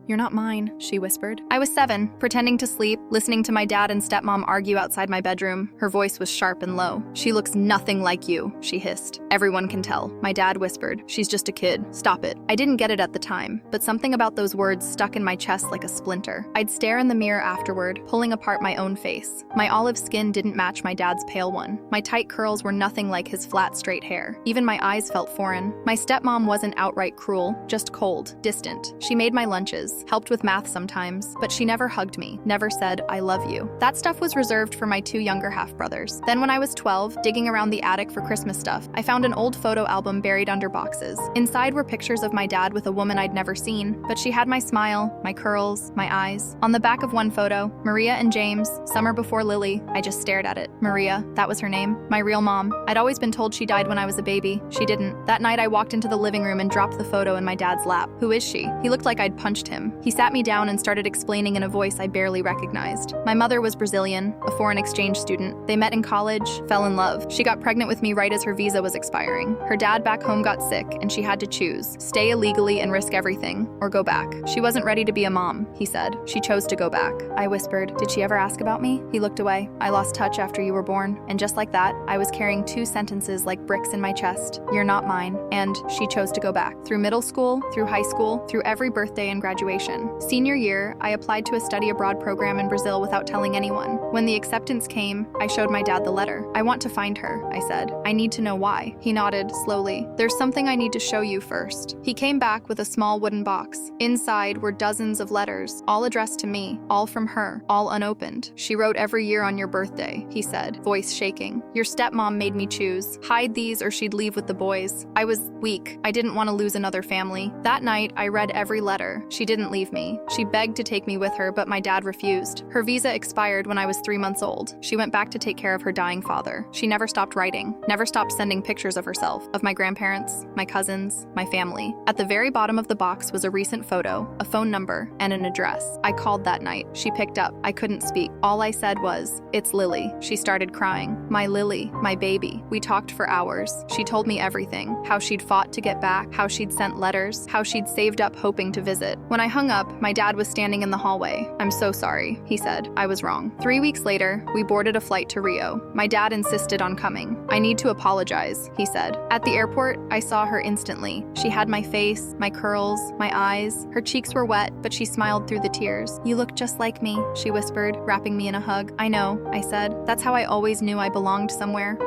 "You're not mine," she whispered. I was 7, pretending to sleep, listening to my dad and stepmom argue outside my bedroom. Her voice was sharp and low. "She looks nothing like you," she hissed. "Everyone can tell." My dad whispered, "She's just a kid. Stop it." I didn't get it at the time, but something about those words stuck in my chest like a splinter. I'd stare in the mirror afterward, pulling apart my own face. My olive skin didn't match my dad's pale one. My tight curls were nothing like his flat, straight hair. Even my eyes felt foreign. My stepmom wasn't outright cruel, just cold, distant. She made my lunches, helped with math sometimes, but she never hugged me, never said, "I love you." That stuff was reserved for my 2 younger half-brothers. Then when I was 12, digging around the attic for Christmas stuff, I found an old photo album buried under boxes. Inside were pictures of my dad with a woman I'd never seen, but she had my smile, my curls, my eyes. On the back of one photo, Maria and James, summer before Lily. I just stared at it. Maria, that was her name. My real mom. I'd always been told she died when I was a baby. She didn't. That night I walked into the living room and dropped the photo in my dad's lap. "Who is she?" He looked like I'd punched him. He sat me down and started explaining in a voice I barely recognized. My mother was Brazilian, a foreign exchange student. They met in college, fell in love. She got pregnant with me right as her visa was expiring. Her dad back home got sick, and she had to choose: stay illegally and risk everything, or go back. She wasn't ready to be a mom, he said. She chose to go back. I whispered, "Did she ever ask about me?" He looked away. "I lost touch after you were born." And just like that, I was carrying 2 sentences like bricks in my chest. "You're not mine." And she chose to go back. Through middle school, through high school, through every birthday and graduation. Senior year, I applied to a study abroad program in Brazil without telling anyone. When the acceptance came, I showed my dad the letter. "I want to find her," I said. "I need to know why." He nodded slowly. "There's something I need to show you first." He came back with a small wooden box. Inside were dozens of letters, all addressed to me, all from her, all unopened. "She wrote every year on your birthday," he said, voice shaking. "Your stepmom made me choose. Hide these or she'd leave with the boys." I was weak. I didn't want to lose another family. That night, I read every letter. She didn't leave me. She begged to take me with her, but my dad refused. Her visa expired when I was 3 months old. She went back to take care of her dying father. She never stopped writing, never stopped sending pictures of herself, of my grandparents, my cousins, my family. At the very bottom of the box was a recent photo, a phone number, and an address. I called that night. She picked up. I couldn't speak. All I said was, "It's Lily." She started crying. My Lily, my baby. We talked for hours. She told me everything. How she'd fought to get back, how she'd sent letters, how she'd saved up hoping to visit. When I hung up, my dad was standing in the hallway. "I'm so sorry," he said. "I was wrong." 3 weeks later, we boarded a flight to Rio. My dad insisted on coming. "I need to apologize," he said. At the airport, I saw her instantly. She had my face, my curls, my eyes. Her cheeks were wet, but she smiled through the tears. "You look just like me," she whispered, wrapping me in a hug. "I know," I said. "That's how I always knew I belonged somewhere."